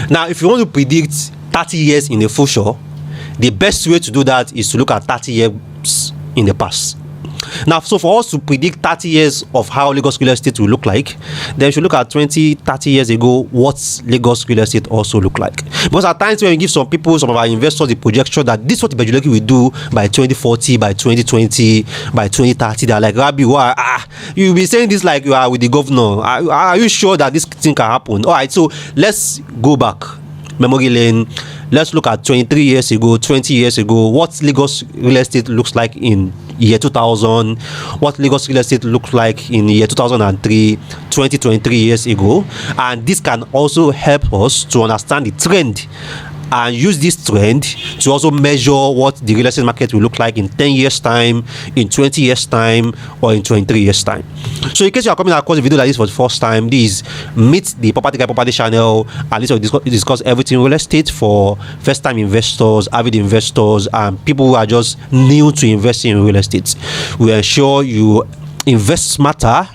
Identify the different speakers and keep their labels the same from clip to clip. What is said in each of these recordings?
Speaker 1: Now, if you want to predict 30 years in the future, the best way to do that is to look at 30 years in the past. Now, so for us to predict 30 years of how Lagos real estate will look like, then we should look at 30 years ago what Lagos real estate also looked like. Because at times when we give some of our investors the projection that this is what Ibeju Lekki will do by 2040, by 2020, by 2030, they're like, Rabi, you'll be saying this like you are with the governor. Are you sure that this thing can happen? All right, so let's go back memory lane. Let's look at 23 years ago, 20 years ago, what Lagos real estate looks like in year 2000, what Lagos real estate looked like in year 2003, 23 years ago. And this can also help us to understand the trend and use this trend to also measure what the real estate market will look like in 10 years time, in 20 years time, or in 23 years time. So in case you are coming across a video like this for the first time, this Meet the Property Guy Property channel, and this will discuss everything real estate for first time investors, avid investors, and people who are just new to investing in real estate. We ensure you invest smarter,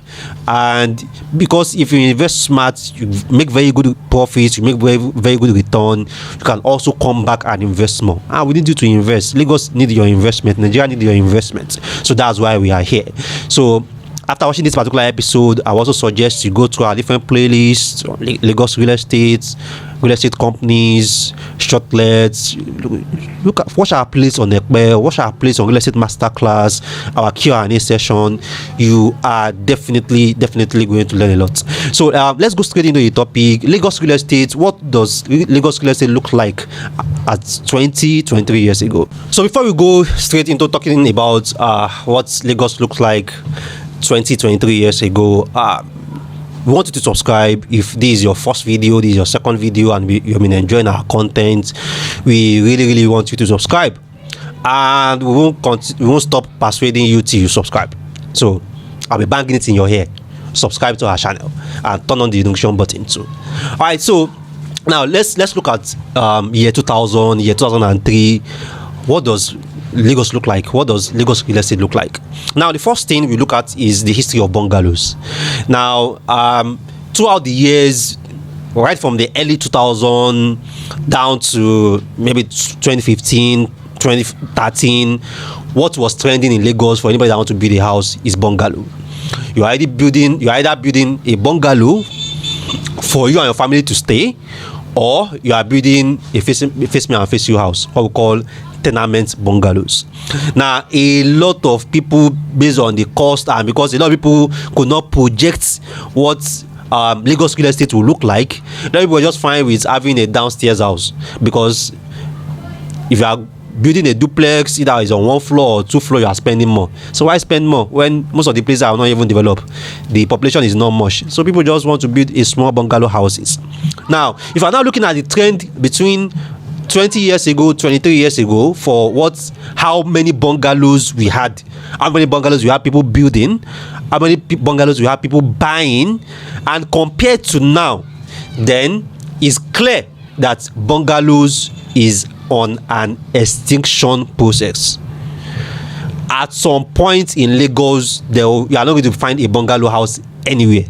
Speaker 1: and because if you invest smart, you make very good profits, you make very good return, you can also come back and invest more. And we need you to invest. Lagos need your investment, Nigeria need your investment, so that's why we are here. So after watching this particular episode, I also suggest you go to our different playlists on Lagos real estate companies, shortlets. Watch our playlist on Ekpe, watch our playlist on real estate masterclass, our Q&A session. You are definitely going to learn a lot. So let's go straight into the topic. Lagos real estate. What does Lagos real estate look like at 23 years ago? So before we go straight into talking about what Lagos looks like 23 years ago, we want you to subscribe. If this is your first video, this is your second video, and you've been enjoying our content, we really want you to subscribe, and we won't stop persuading you till you subscribe. So I'll be banging it in your ear. Subscribe to our channel and turn on the notification button too. All right, so now let's look at year 2000, year 2003. What does Lagos look like? What does Lagos real estate look like? Now, the first thing we look at is the history of bungalows. Now, throughout the years, right from the early 2000 down to maybe 2015, 2013, what was trending in Lagos for anybody that wants to build a house is bungalow. You're either building a bungalow for you and your family to stay, or you are building a face me and face you house, what we call tenement bungalows. Now, a lot of people, based on the cost, and because a lot of people could not project what Lagos real estate will look like, a lot of people were just fine with having a downstairs house, because if you are building a duplex, either it's on one floor or two floor, you are spending more. So why spend more when most of the places are not even developed? The population is not much, so people just want to build a small bungalow houses. Now, if you are now looking at the trend between 20 years ago, 23 years ago, for how many bungalows we had, how many bungalows we had people building, how many bungalows we have people buying, and compared to now, then it's clear that bungalows is on an extinction process. At some point in Lagos, you are not going to find a bungalow house anywhere,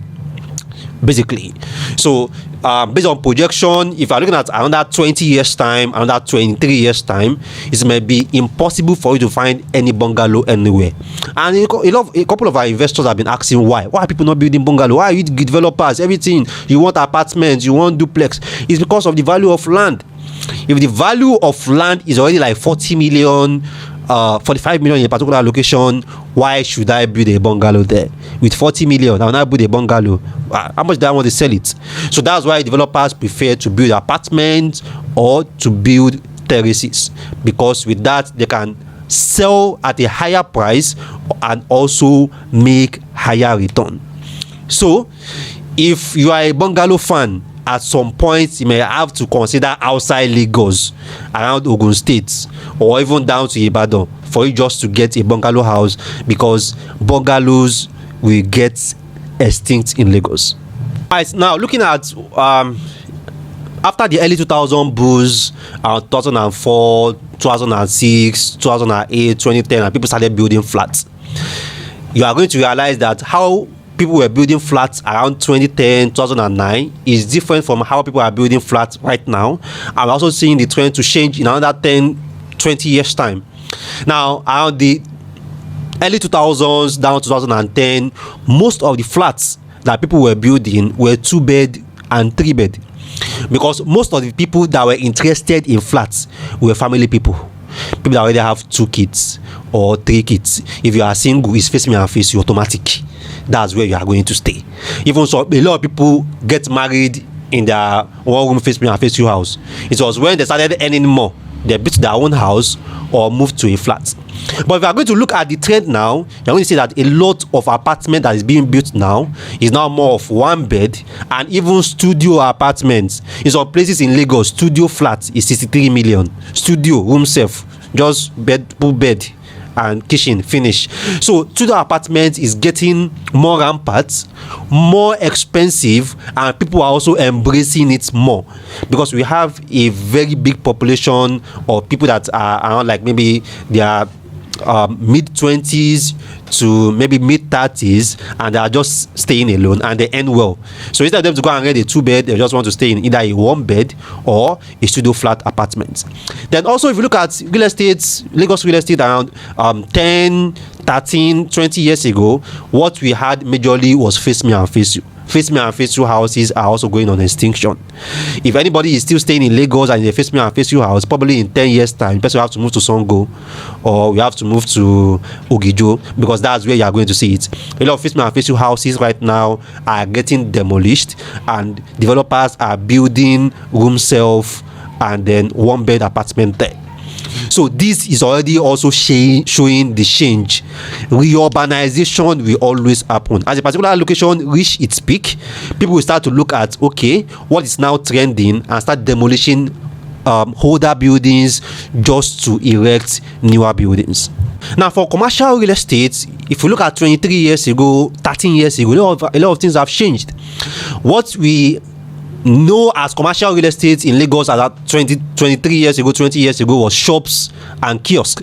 Speaker 1: basically. So based on projection, if you are looking at another 20 years time, another 23 years time, it may be impossible for you to find any bungalow anywhere. And a couple of our investors have been asking why are people not building bungalow? Why are you developers, everything, you want apartments, you want duplex? It's because of the value of land. If the value of land is already like 40 million, 45 million in a particular location, why should I build a bungalow there? With 40 million, I will not build a bungalow. How much do I want to sell it? So that's why developers prefer to build apartments or to build terraces, because with that they can sell at a higher price and also make higher return. So if you are a bungalow fan, at some point you may have to consider outside Lagos, around Ogun State, or even down to Ibadan, for you just to get a bungalow house, because bungalows will get extinct in Lagos. Alright, now looking at after the early 2000 booms, 2004, 2006, 2008, 2010, and people started building flats, you are going to realize that how people were building flats around 2010, 2009 is different from how people are building flats right now. I'm also seeing the trend to change in another 10, 20 years time. Now, around the early 2000s down to 2010, most of the flats that people were building were 2-bed and 3-bed, because most of the people that were interested in flats were family people that already have 2 kids or 3 kids. If you are single, it's face me and face you automatic. That's where you are going to stay. Even so, a lot of people get married in their one-room face me and face you house. It was when they started earning more, they built their own house or moved to a flat. But if you are going to look at the trend now, you're going to see that a lot of apartment that is being built now is now more of 1 bed, and even studio apartments. In some places in Lagos, studio flat is 63 million. Studio, room self, just bed, full bed and kitchen, finish. So studio apartment is getting more rampant, more expensive, and people are also embracing it more, because we have a very big population of people that are around, like maybe they are mid-20s to maybe mid-30s, and they are just staying alone and they earn well. So instead of them to go and rent a 2-bed, they just want to stay in either a 1-bed or a studio flat apartment. Then also, if you look at real estate, Lagos real estate around 10, 13, 20 years ago, what we had majorly was face me and face you. Face me and face you houses are also going on extinction. If anybody is still staying in Lagos and in a face me and face you house, probably in 10 years time, the person will have to move to Songo, or we have to move to Ogijo, because that's where you are going to see it. A lot of face me and face you houses right now are getting demolished, and developers are building room self and then 1-bed apartment there. So this is already also showing the change. Reurbanization will always happen. As a particular location reach its peak, people will start to look at, okay, what is now trending, and start demolishing older buildings just to erect newer buildings. Now, for commercial real estate, if you look at 23 years ago, 13 years ago, a lot of things have changed. What we know as commercial real estate in Lagos at 23 years ago, 20 years ago, was shops and kiosks.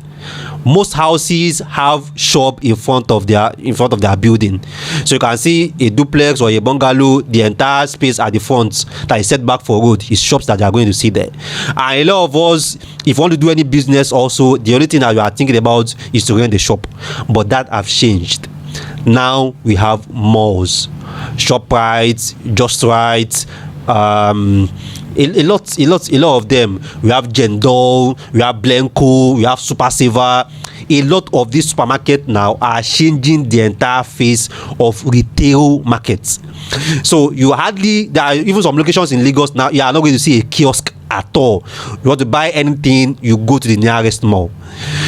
Speaker 1: Most houses have shop in front of their building. So you can see a duplex or a bungalow, the entire space at the front that is set back for road is shops that you are going to see there. And a lot of us, if you want to do any business also, the only thing that you are thinking about is to rent the shop. But that have changed. Now we have malls, ShopRite, Just Right, a lot of them. We have Jendol, we have Blenco, we have Super Saver. A lot of these supermarkets now are changing the entire face of retail markets. So there are even some locations in Lagos now, you are not going to see a kiosk at all. You want to buy anything, you go to the nearest mall.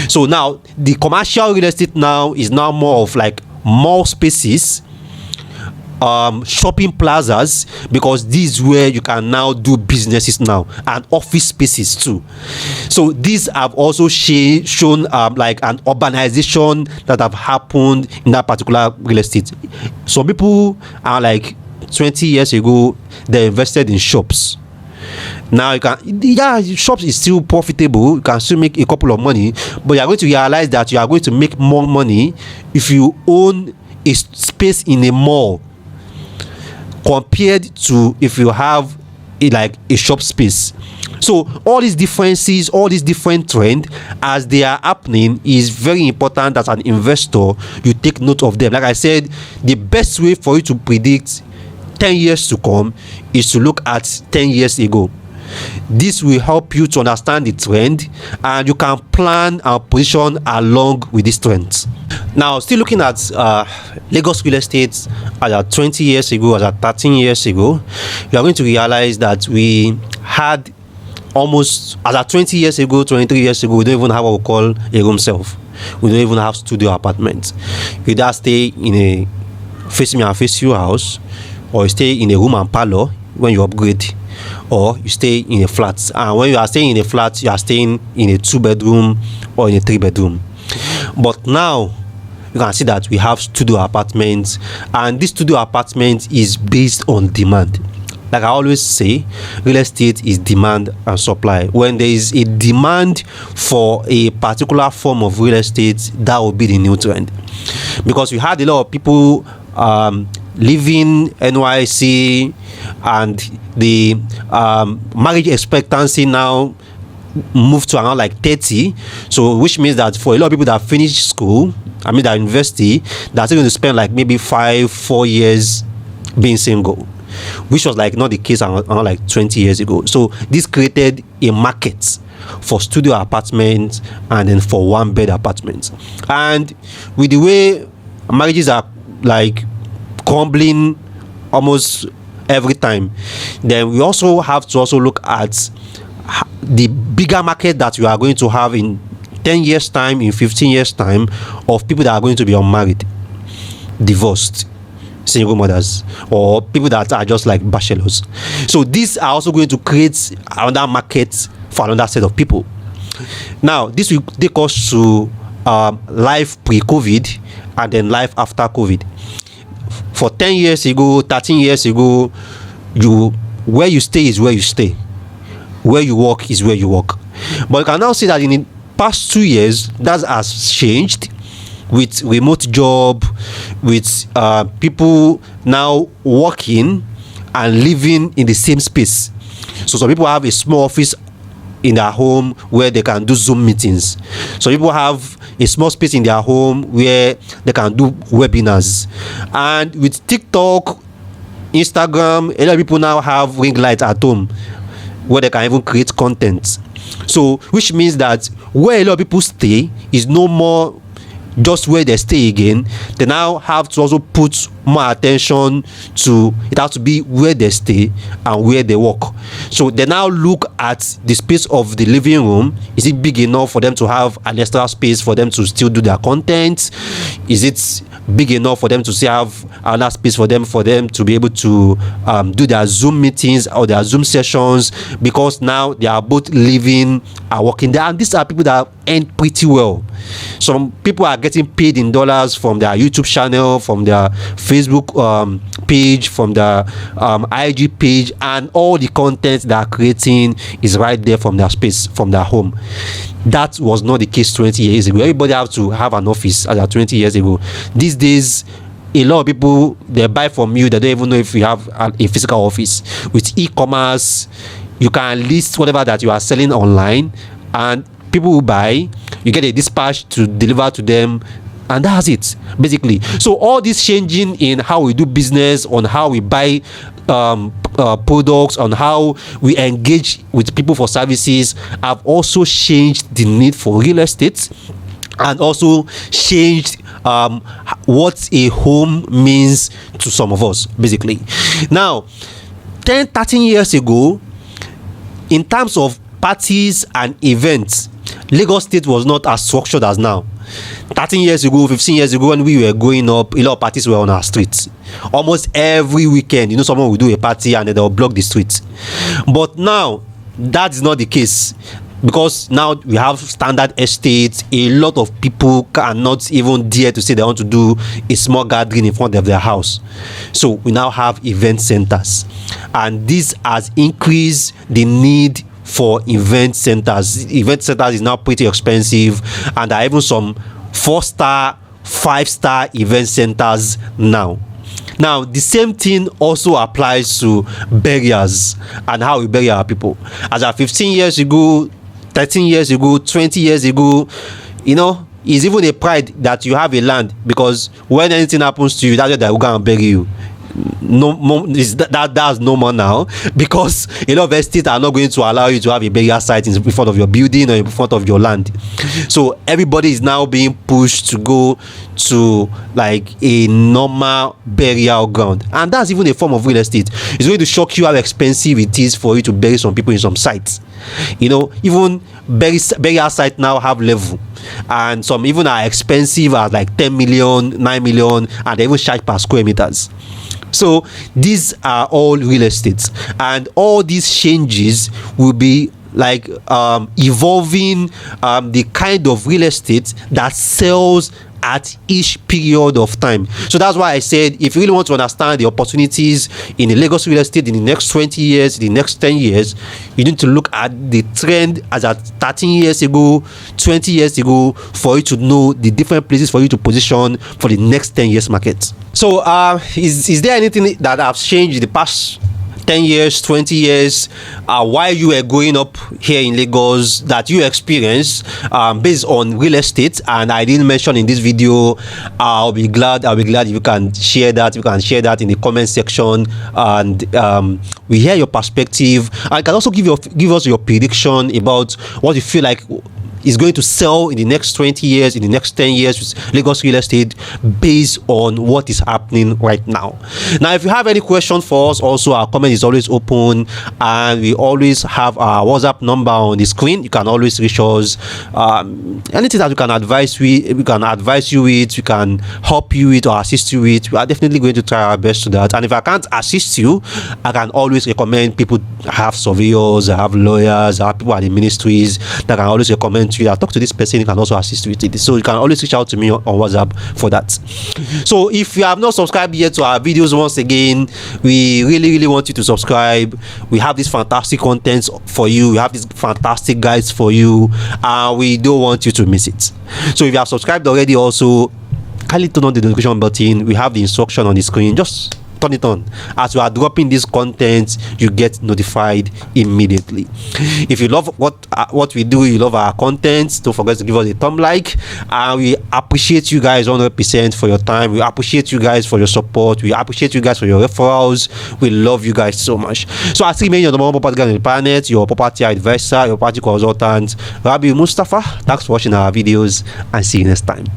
Speaker 1: So now the commercial real estate now is now more of like mall spaces, shopping plazas, because this is where you can now do businesses now, and office spaces too. So these have also shown like an urbanization that have happened in that particular real estate. Some people are like 20 years ago, they invested in shops. Now shops is still profitable, you can still make a couple of money, but you are going to realize that you are going to make more money if you own a space in a mall compared to if you have a shop space. So all these differences, all these different trends as they are happening, is very important that as an investor you take note of them. Like I said, the best way for you to predict 10 years to come is to look at 10 years ago. This will help you to understand the trend, and you can plan and position along with these trends. Now, still looking at Lagos real estate as 20 years ago, as 13 years ago, you are going to realize that we had almost, as 20 years ago, 23 years ago, we don't even have what we call a room self. We don't even have studio apartments. You either stay in a face me and face you house, or you stay in a room and parlor when you upgrade, or you stay in a flat. And when you are staying in a flat, you are staying in a 2-bedroom or in a 3-bedroom. But now you can see that we have studio apartments, and this studio apartment is based on demand. Like I always say, real estate is demand and supply. When there is a demand for a particular form of real estate, that will be the new trend. Because we had a lot of people living NYC, and the marriage expectancy now moved to around like 30. So which means that for a lot of people that finish school, I mean that university, they're still going to spend like maybe 4 years being single, which was like not the case around like 20 years ago. So this created a market for studio apartments and then for one bed apartments. And with the way marriages are like crumbling almost every time, then we also have to also look at the bigger market that we are going to have in 10 years time, in 15 years time, of people that are going to be unmarried, divorced, single mothers, or people that are just like bachelors. So these are also going to create another market for another set of people. Now this will take us to life pre-COVID and then life after COVID. For 10 years ago, 13 years ago, where you stay is where you stay, where you work is where you work. But you can now see that in the past 2 years that has changed, with remote job, with people now working and living in the same space. So some people have a small office in their home where they can do Zoom meetings. Some people have a small space in their home where they can do webinars. And with TikTok, Instagram, a lot of people now have ring lights at home where they can even create content. So which means that where a lot of people stay is no more just where they stay again. They now have to also put more attention to it. Has to be where they stay and where they work. So they now look at the space of the living room. Is it big enough for them to have an extra space for them to still do their content? Is it big enough for them to still have another space for them to be able to do their Zoom meetings or their Zoom sessions? Because now they are both living and working there, and these are people that earn pretty well. Some people are getting paid in dollars from their YouTube channel, from their Facebook page, from their IG page, and all the content they are creating is right there from their space, from their home. That was not the case 20 years ago. Everybody have to have an office as 20 years ago. These days, a lot of people, they buy from you, they don't even know if you have a physical office. With e-commerce, you can list whatever that you are selling online, and people will buy. You get a dispatch to deliver to them, and that's it basically. So all this changing in how we do business, on how we buy products, on how we engage with people for services, have also changed the need for real estate, and also changed what a home means to some of us basically. Now 10-13 years ago, in terms of parties and events, Lagos State was not as structured as now. 13 years ago, 15 years ago, when we were growing up, a lot of parties were on our streets. Almost every weekend, someone will do a party and then they'll block the streets. But now, that is not the case. Because now we have standard estates. A lot of people cannot even dare to say they want to do a small gathering in front of their house. So we now have event centers. And this has increased the need for event centers. Event centers is now pretty expensive, and there are even some 4-star, 5-star event centers now. Now the same thing also applies to burials and how we bury our people. As at 15 years ago, 13 years ago, 20 years ago, it's even a pride that you have a land, because when anything happens to you, that's where they will go and bury you. No more, that's no more now, because a lot of estates are not going to allow you to have a burial site in front of your building or in front of your land. So everybody is now being pushed to go to like a normal burial ground, and that's even a form of real estate. It's going to shock you how expensive it is for you to bury some people in some sites. Even burial sites now have level, and some even are expensive at like 10 million, 9 million, and they even charge per square meters. So these are all real estates, and all these changes will be like evolving the kind of real estate that sells at each period of time. So that's why I said, if you really want to understand the opportunities in the Lagos real estate in the next 20 years, the next 10 years, you need to look at the trend as at 13 years ago, 20 years ago, for you to know the different places for you to position for the next 10 years market. So is there anything that have changed in the past 10 years, 20 years, while you were growing up here in Lagos that you experienced based on real estate? And I didn't mention in this video. I'll be glad if you can share that. You can share that in the comment section, and we hear your perspective. And you can also give us your prediction about what you feel like is going to sell in the next 20 years, in the next 10 years with Lagos real estate, based on what is happening right now. Now, if you have any question for us, also our comment is always open, and we always have our WhatsApp number on the screen. You can always reach us. Anything that we can advise you with, we can help you with or assist you with. We are definitely going to try our best to that. And if I can't assist you, I can always recommend people. I have surveyors, I have lawyers, I have people at the ministries that can always recommend to you. I talk to this person, you can also assist you with it. So you can always reach out to me on WhatsApp for that. So if you have not subscribed yet to our videos, once again, we really want you to subscribe. We have this fantastic content for you. We have these fantastic guides for you, and we don't want you to miss it. So if you have subscribed already, also kindly turn on the notification button. We have the instruction on the screen. Just turn it on. As we are dropping this content, you get notified immediately. If you love what we do, you love our content, don't forget to give us a thumb like, and we appreciate you guys 100% for your time. We appreciate you guys for your support. We appreciate you guys for your referrals. We love you guys so much. So I still remain your number one property guy on the planet, your property advisor, your property consultant, Rabi Mustafa. Thanks for watching our videos, and see you next time.